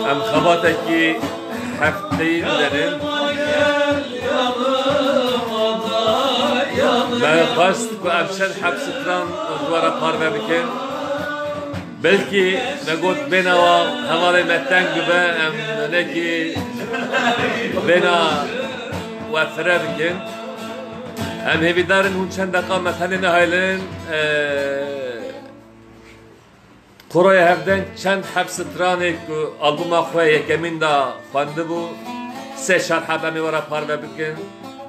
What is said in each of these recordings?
Em xebatekî hefteyî denin. Me xwast ku em çend hepsitran dwara parve bikin. Belkî me got bêhna wa hevalê me teng bibe em nekî bêhna we fire bikin. Em hêvîdarin hûn çend deqa me tenê nehaylin Koroya hevdeng çend hepsitranê ku albûma xwe yekemîn da xwendibû sê şerheb em ê were parve bikin.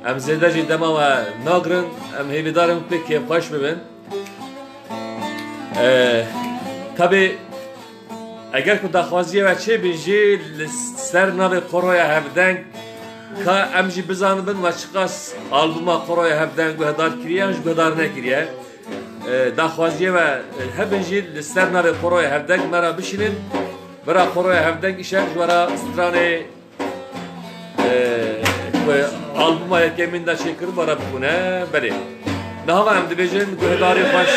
Em zêde jî dema we nagirin, em hêvîdarin pê kêfxweş bibin. Tabii eger ku daxwaziye ve çêbin jî li ser navê Koroya hevdeng ka em jî bizanibin ve çiqas albûma Koroya hevdeng guhdar kiriye ji guhdar nekiriye. Daxwaziye ve hebin jî li ser navê Koroya hevdeng me ra bişînin bira Koroya hevdeng îşev ji wera stranê albûma yekemîn de çêkir were bibûne belê. Niha em dibêjin guhdarê xweş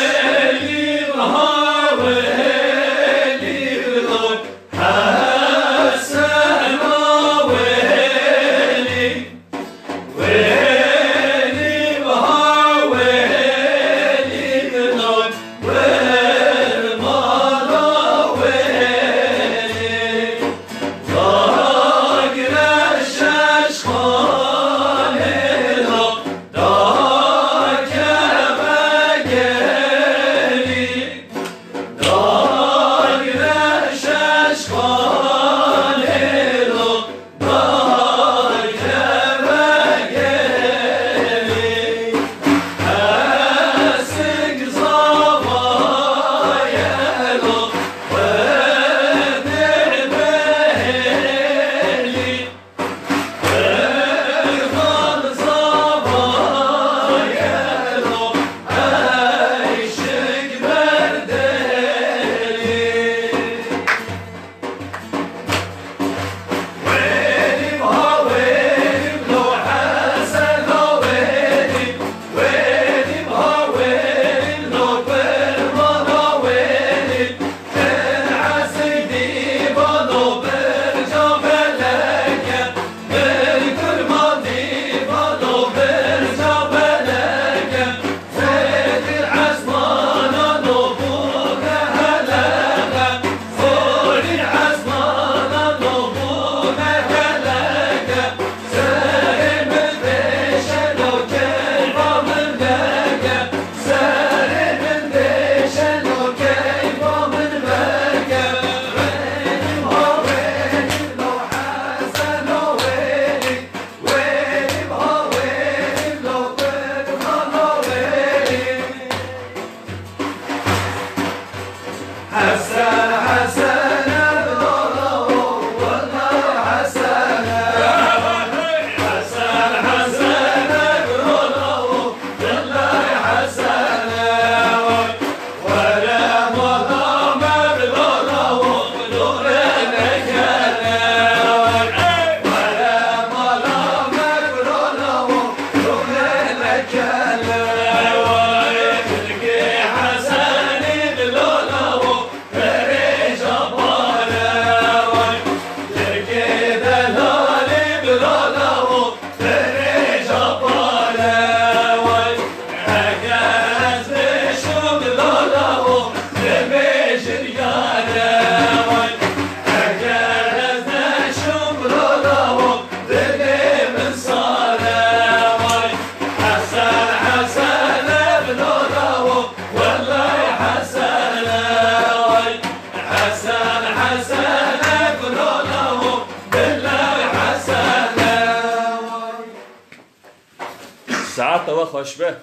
ساعت و خوش به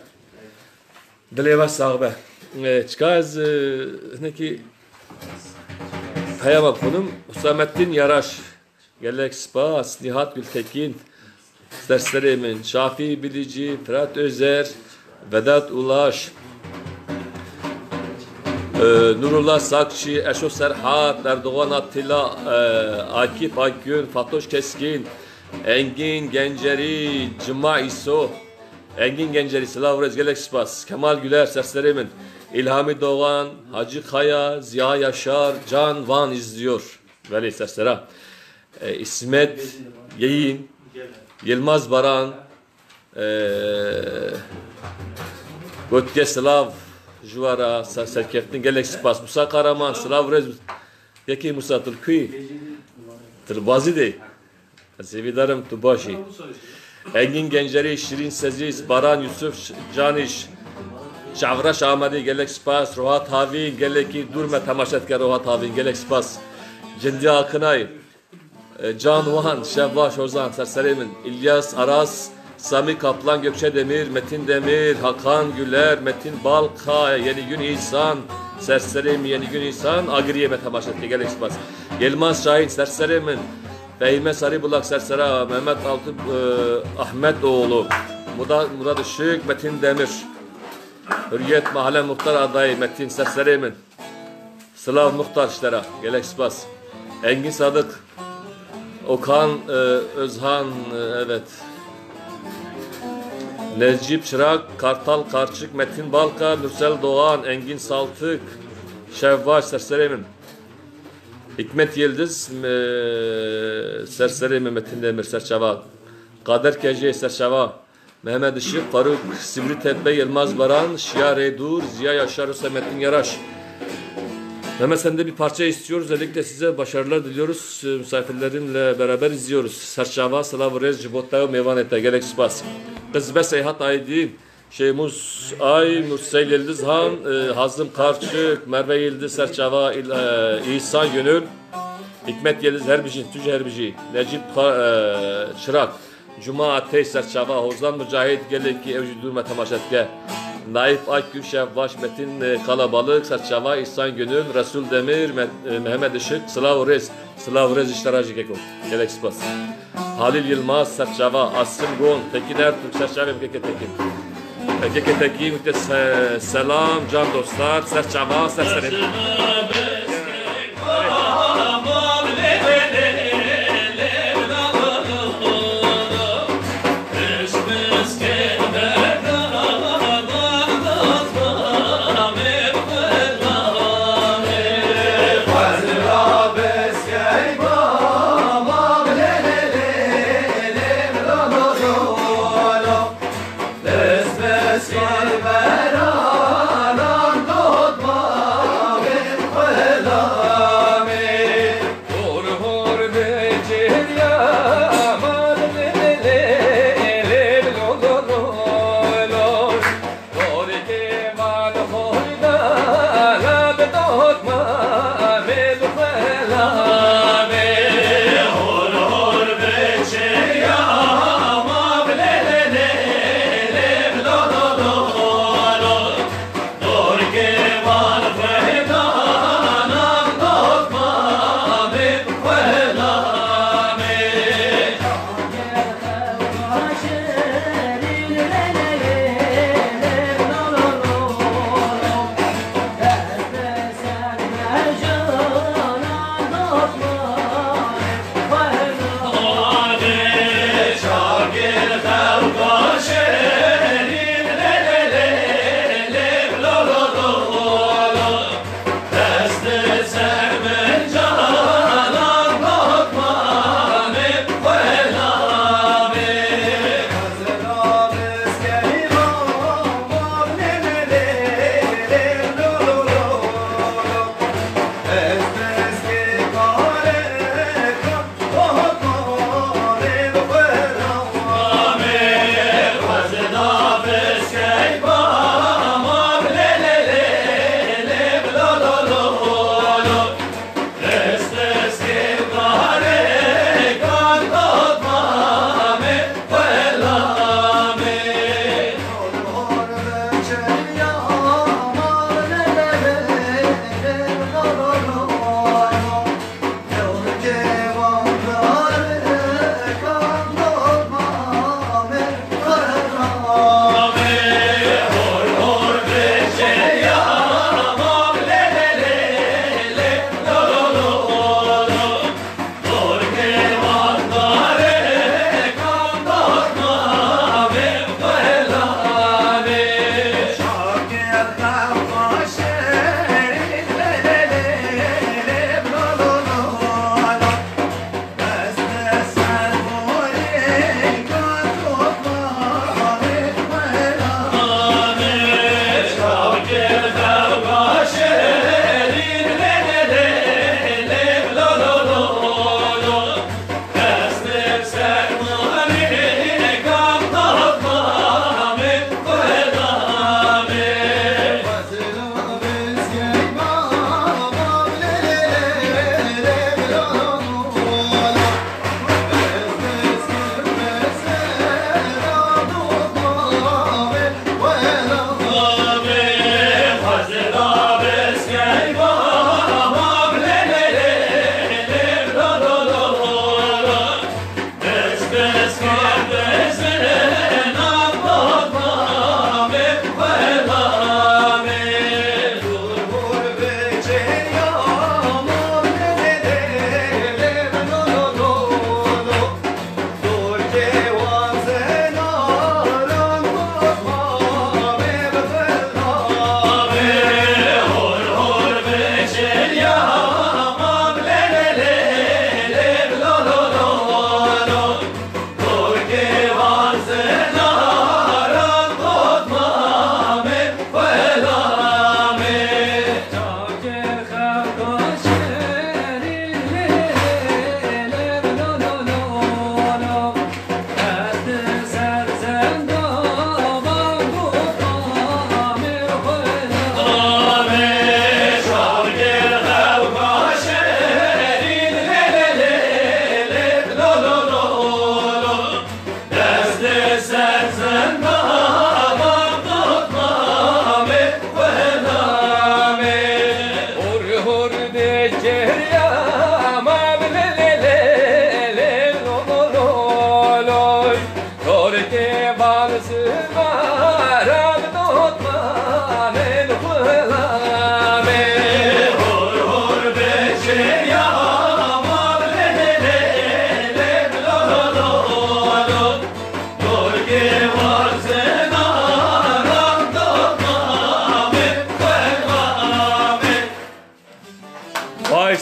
دلی و ساغ به چکا از هنکی پیام کنم حسامتtin Yaraş Gelek Spas Nihat Gültekin Serserimin Şafi Bilici Fırat Özer Vedat Ulaş Nurullah Sakçı Eşo Serhat Erdoğan Attila Akif Akgün Fatoş Keskin Engin Genceri Cima İso Engin Genceri Silavrez Gelek Spas Kemal Güler Serserimin İlhami Doğan, Hacı Kaya, Ziya Yaşar, Can Van izliyor. Veli seslere. İsmet Yeyin, Yılmaz Baran, Gotke Slav Juvara serkeftin gelek spas Musa Karaman Slav Rez yeki Musa Tulkuy Tılbazi dey sevidarım tu başı Engin Genceri Şirin Seziz Baran Yusuf Caniş Çavraş Ahmedi gelek spas Rohat Havin geleki durma tamaşatkar Rohat Havin gelek spas Cindi Akınay Can Vahan Şevvaş Ozan Serserimin İlyas Aras Sami Kaplan, Gökçe Demir, Metin Demir, Hakan Güler, Metin Balka, Yeni Gün İhsan, Serserim, Yeni Gün İhsan, Agriye Metamaşet, Gel Ekspas. Yılmaz Şahin, Serserimin, Fehime Sarıbulak, Sersera, Mehmet Altı, Ahmetoğlu, Murat Işık, Metin Demir, Hürriyet Mahalle Muhtar Adayı, Metin Serserimin, Slav Muhtar İşlere, Gel Ekspas. Engin Sadık, Okan Özhan, evet. Necip Çırak, Kartal Karçık, Metin Balka, Mürsel Doğan, Engin Saltık, Şevvaş, Serserimin, Hikmet Yıldız, Serserimin, Metin Demir, Serçava, Kader Kece, Serçava, Mehmet Işık, Faruk, Sivri Tedbe, Yılmaz Baran, Şia Reydur, Ziya Yaşar, Hüsemettin Yaraş. Mehmet sende bir parça istiyoruz. Özellikle size başarılar diliyoruz. Misafirlerimle beraber izliyoruz. Serçava, Slav Rez, Cibottayo, Mevanete, Gerek Spas. Kızbe Seyhat Aydi, Şeymuz Ay, Mürsel Yıldız Han, Hazım Karçık, Merve Yıldız, Serçava, İhsan Gönül, Hikmet Yıldız Herbici, Tücü Herbici, Necip Çırak, Cuma Ateş, Serçava, Hozan Mücahit, Geleki, Evci Durma Tamaşetke, Naif Akgül, Şevvaş, Metin Kalabalık, Serçava, İhsan Gönül, Resul Demir, Mehmet Işık, Slav Rez İşleracı Keko, Gerek Spas. Halil Yılmaz, Serçava, Asım Gon, Tekin Ertürk, Serçava, Mekeke Tekin. Mekeke Tekin, selam, can dostlar, Serçava, Serserim.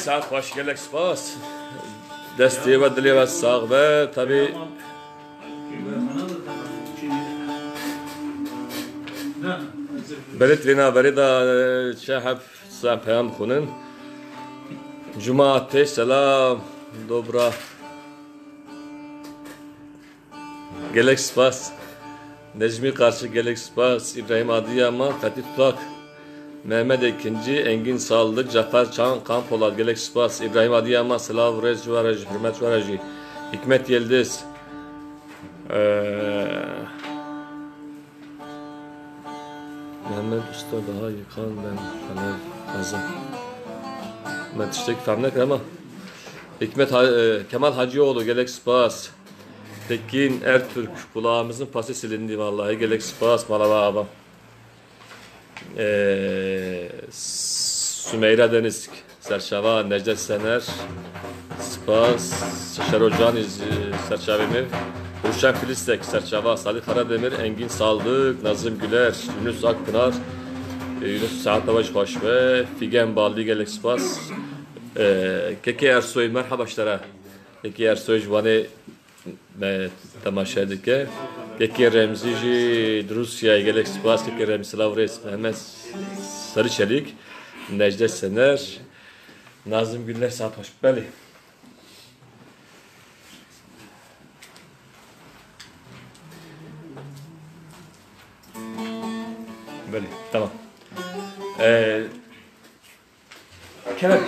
ساعت خوش گلک سپاس دستی و دلی و ساغبه طبی برید وینا برید شهب سام پیام خونن جماعت سلام دوبرا گلک سپاس Necmi karşı Gelek Spas, İbrahim Adıyaman, Fatih Tutak, Mehmet Ekinci, Engin Saldık, Cafer Çan, Kampolat, Gelek Spas, İbrahim Adıyaman, Sılav Rez Cuvaracı, Hürmet Cuvaracı, Hikmet Yıldız, Mehmet Usta daha yıkan ben, Fener Kazım. Ben tişteki femnek ama Hikmet Kemal Hacıoğlu, Gelek Spas, Tekin Ertürk, kulağımızın pası silindi vallahi. Gelek spas malava abam. Sümeyra Deniz, Serçava, Necdet Sener, spas, Şerocan Serçavemi, Ruşen Filistek, Serçava, Salih Karademir, Engin Saldık, Nazım Güler, Yunus Akpınar, Yunus Saatavaş Hoşbe, Figen Baldi Gelek spas, Keke Ersoy, merhaba işlere. Keke Ersoy Jvani تماشا دکه یکی رمزی جی روسیه گلک سپاس که رمز لاوریس همه سری چلیک نجده سنر نازم گلر ساعت hoş بله بله tamam Kenan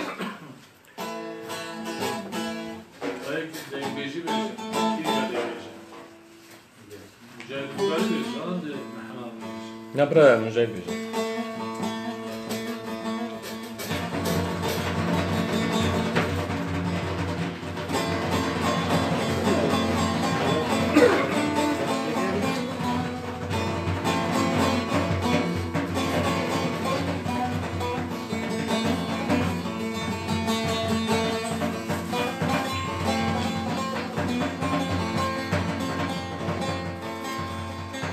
Ne bırak mücadele edeceğim.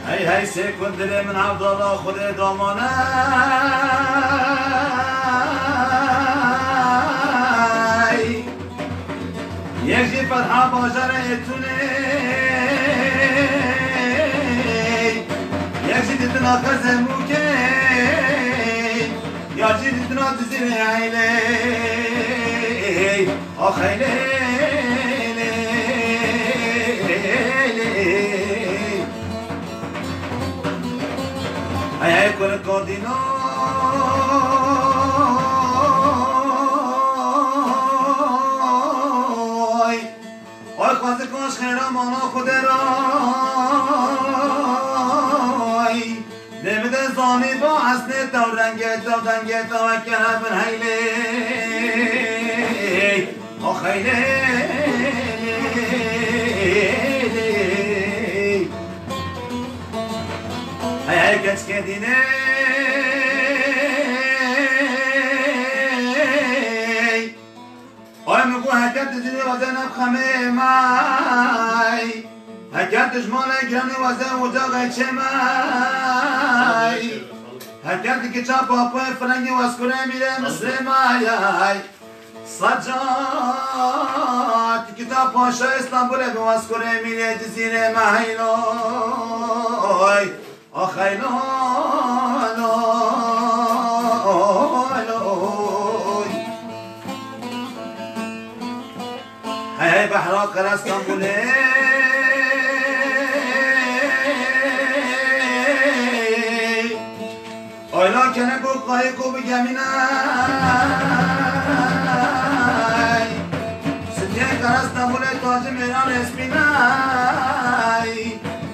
هی هی سکون دل من عبدالله خود دامانه یک جی فتحه باجر اتونه یک جی دیتنا کزمو که یا جی دیتنا دزیر عیله آخیله Ay con el cordino Ay cuando con khera mano khuderay Demde zani ba asne tavrange tawakkala ben hayle o hayle Herkes kendine Ay mı bu herkes dizini vazen abkhame may Herkes düşmana girani vazen ocağa geçemay Herkes ki çapa apay frangi vaskure mire müslimay Sacat kitap paşa İstanbul'e bir vaskure mire dizine mahayloy آخیلان هی بحرا کرستان بوله آیلا کنه گو قایی کو بگمینای ستیه کرستان بوله تاج میران اسپینای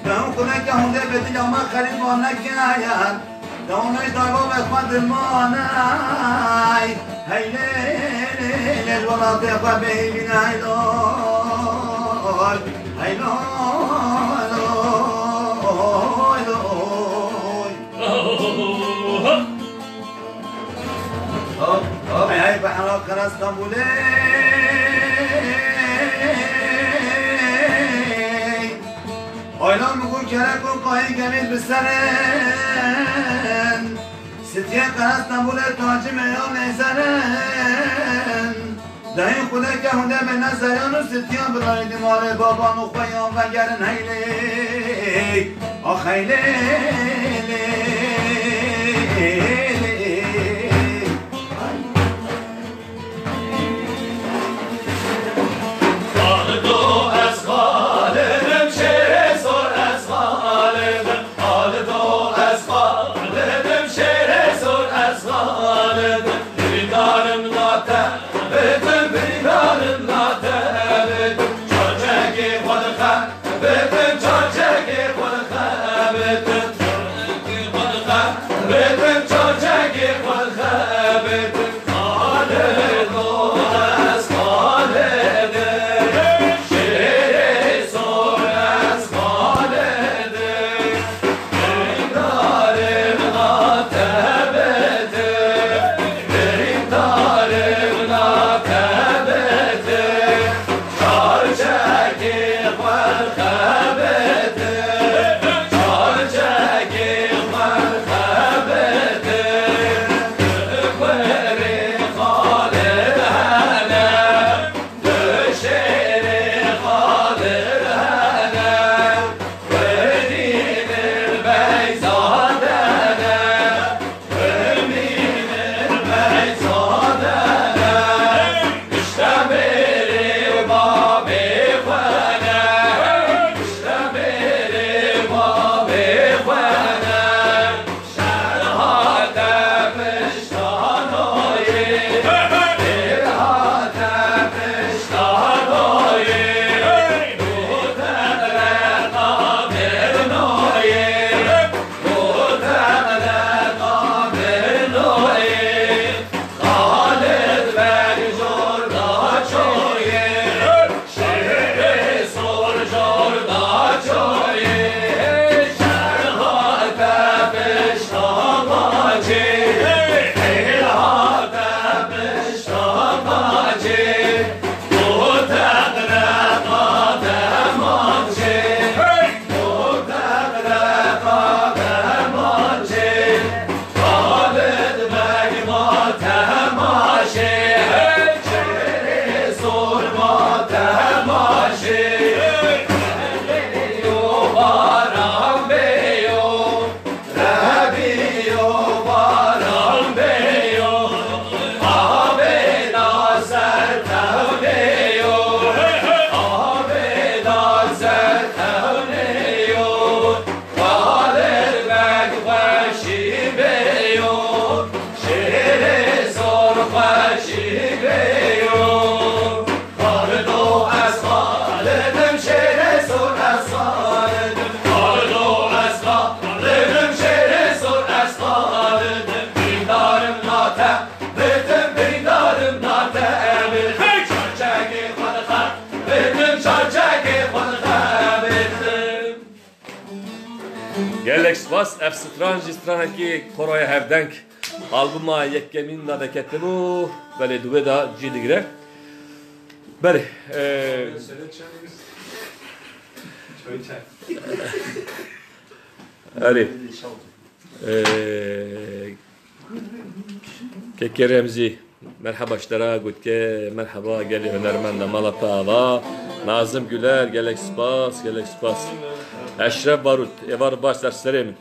دهون کنه که هنده بدل اما خرید ما نکیان دهونش دایبا بخواد المانای هی لیل الولاد اخواه بهیمین هیلال هیلال هی بحرا کرستان بوله آیلان بگو کرک و قایی گمید بسرن ستیه قرست نبوله تاجی میان نیزرن دهی خدا که هنده به نظریان و ستیان برای دمال بابان و خویان و گرن هیلی آخ هیلی Spas ev stranji Koraya Hevdenk albuma yekkemin da bekettimu böyle dube da cidigre. Böyle Ali Kekeremzi merhaba işlere gutke merhaba geli önermende Malatava Nazım Güler gelek spas Eşref Barut evar baş derslerim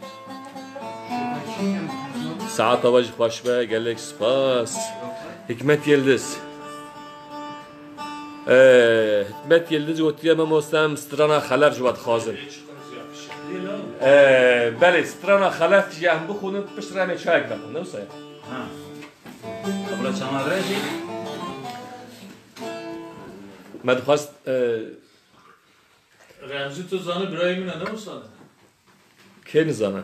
Saat Avacı Hoşbe gelek spas Hikmet Yıldız Hikmet Yıldız götüremem olsam strana haler juvat khazım بله سترانا خلاف جهم بخونم پشترامه چای بخونم نوسه قبل چند رجی من خواست رمزی تو زانه برای من نموسانه کی نزانه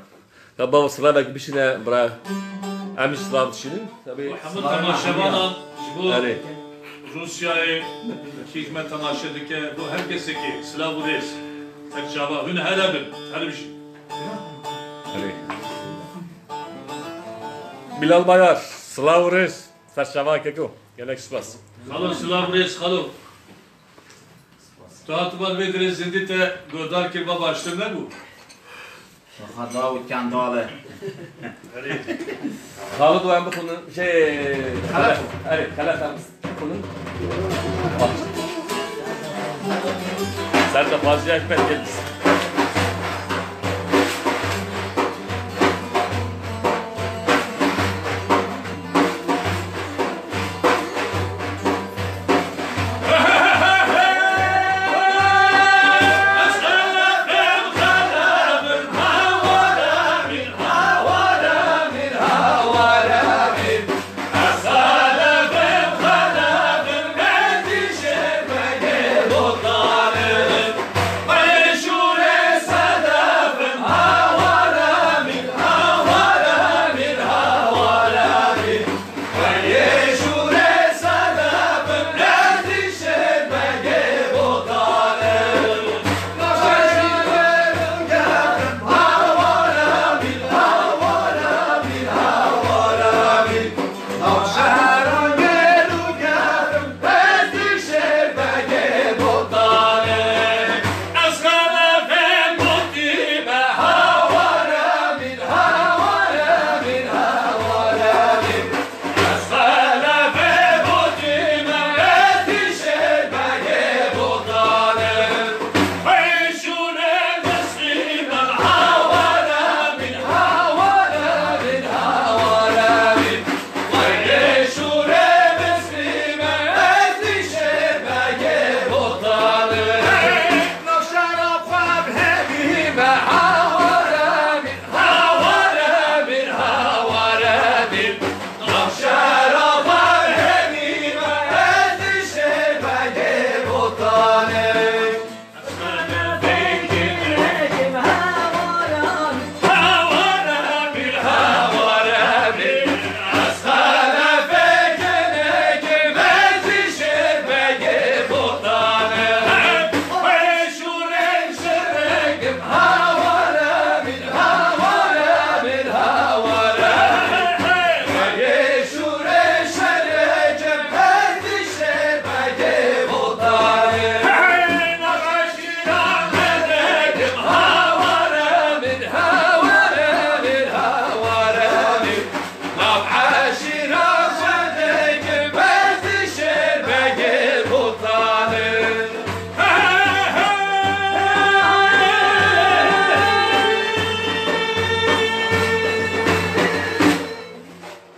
تا با سلامک بشینه برای امیش سلام بشینیم همون تماشاوانا bu Rusya'yı hikmet tamaşadı ki bu herkese ki Slav reis tek şaba hün her bir şey. Bilal Bayar, Slav reis, serşava keko, gelek spas. Halo Slav reis, halo. Tuhatbar vedre zindite godar kirba başlıyor ne bu? خدا و کنداله حالا دوام بخونم خلف خلف کنن سر تا بازی اکبر گلیس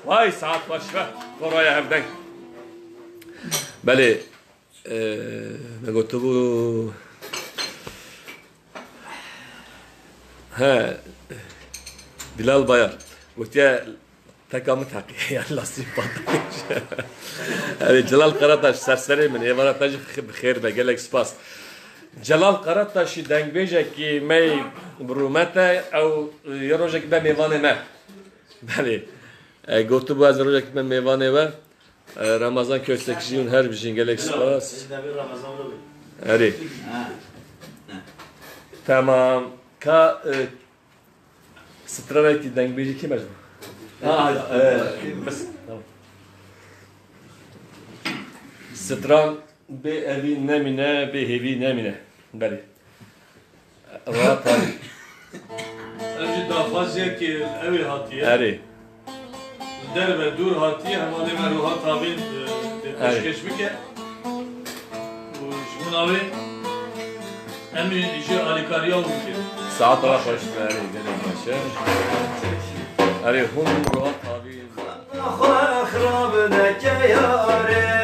وای ساعت باشه برای هفته بله نگوتو بو ها بلال باير قلت تكامل حقيقي الله سيباتش هذه جلال قرطاش سرسري من إمارات نجف بخير بقالك سباس جلال قرطاش دنگ بيجا كي ماي برومتا أو يروجك بميوانه ما بله قلت بو از روجك بميوانه ما رمضان köstekçiyim her bir şey gelek spas. Hadi. Tamam. Ka Straveti deng biji kim acaba? Bas. Tamam. Stran be evi nemine be hevi nemine. Bari. Rahat hadi. Önce daha fazla ki evi hatiye. Hadi. Der ve dur hatiye hem de meruhat abin teşkeş mi ki? Şunun abi emin işi alikariya oldu ki. Saat olarak başlıyor. Gelin başa. Hadi hum rahat abin. Ahrab deke yare.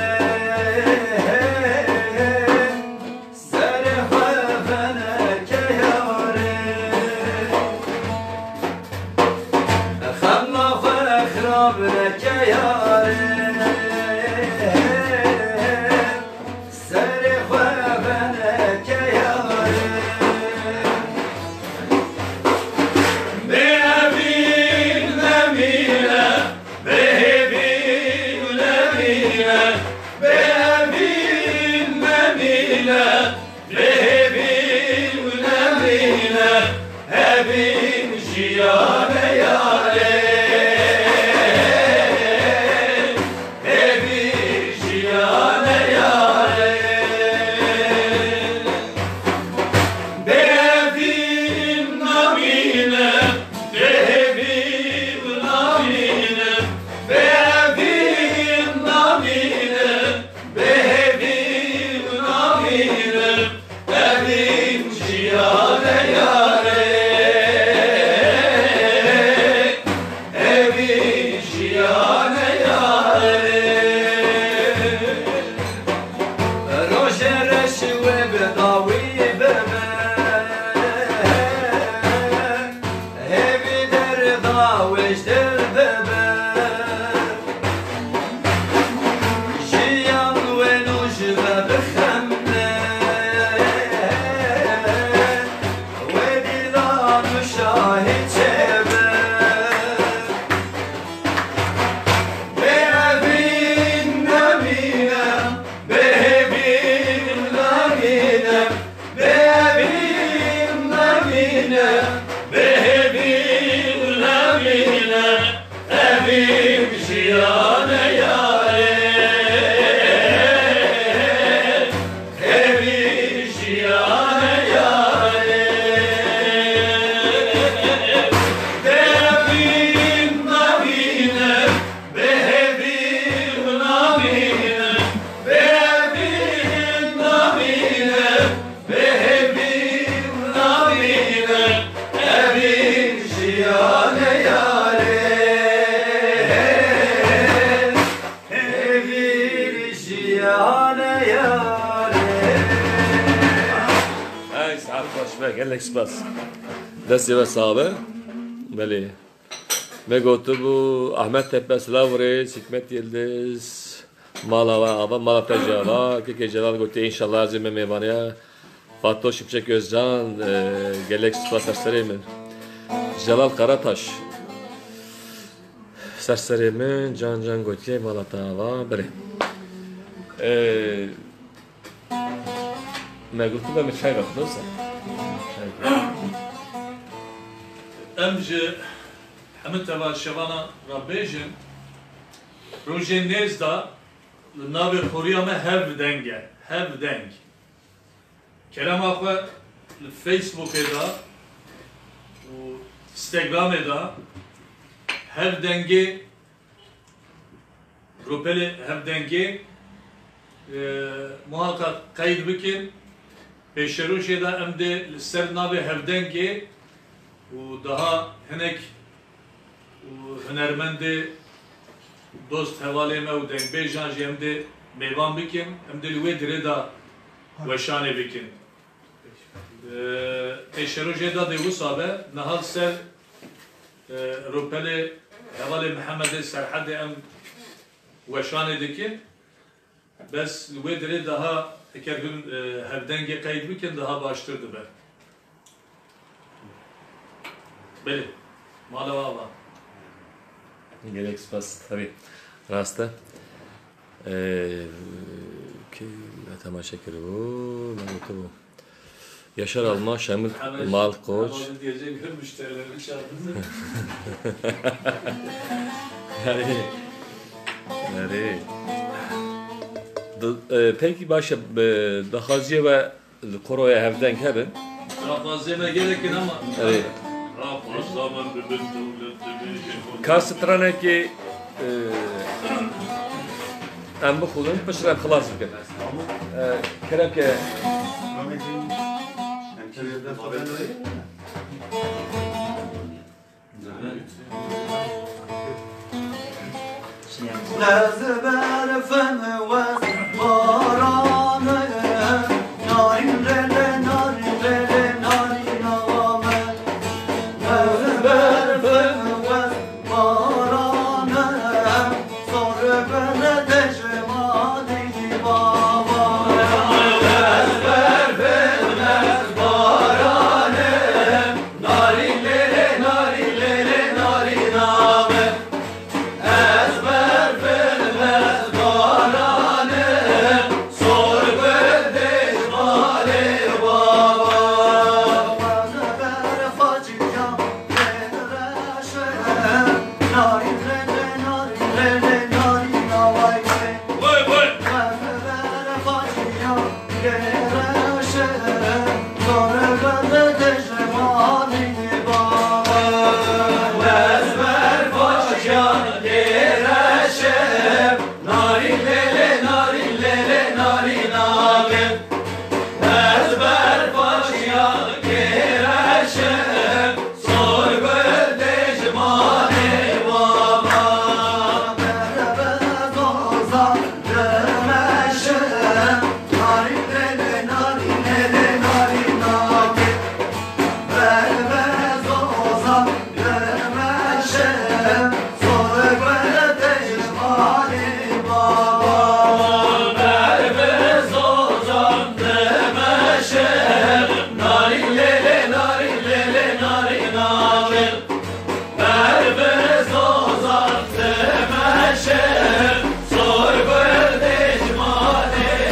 ve gelek spas. Desti ve sahibi. Beli. Me gotu bu Ahmet Tepe Slavres, Hikmet Yıldız, Malava, Ava, Malata Cava, Keke Celal gotu inşallah azime meyvaneye. Fatih Şipçek Özcan, gelek spas serserimin. Celal Karataş. Serserimin, Can Gotiye, Malata Ava, beri. Me gotu da mi çay bakıyorsa. Emce همه تبع شوانا را بیجن روژه نیز دا ناوی خوریا ما هف دنگ کرم آخوه فیسبوک دا و اینستاگرام دا هف دنگی گروپل هف دنگی محاکا قید بکن پیش روژه دا امده سر ناوی هف دنگی و daha هنک هنرمند dost havale me u denk bejan ji hem de meyvan bikin hem de lüve dire da weşane bikin. Eşeroje da devu sabe nahal ser rupele havale Muhammed serhade em weşane dikin. Bes lüve dire daha eker gün hevdenge kayıt bikin daha baştırdı be. Beli. Malava var. Gerek spas tabi rasta. Tamaşa kere bu. Yaşar Alma, Şamil Mal Koç. Diyecek müşterileri çağırdınız. Yani. Peki başa dahaziye ve koroya hevden kebin. Rafazeme gerekin ama. Evet. Kastırana ki em bu kulun pişirem xalas bikin. Kerem ki Nezber feme ve baranı narin rele narin rele narin avame Nezber feme ve baranı sonra bana tecmali baba Nezber feme baranı narin rele narin rele narin avame Yeah.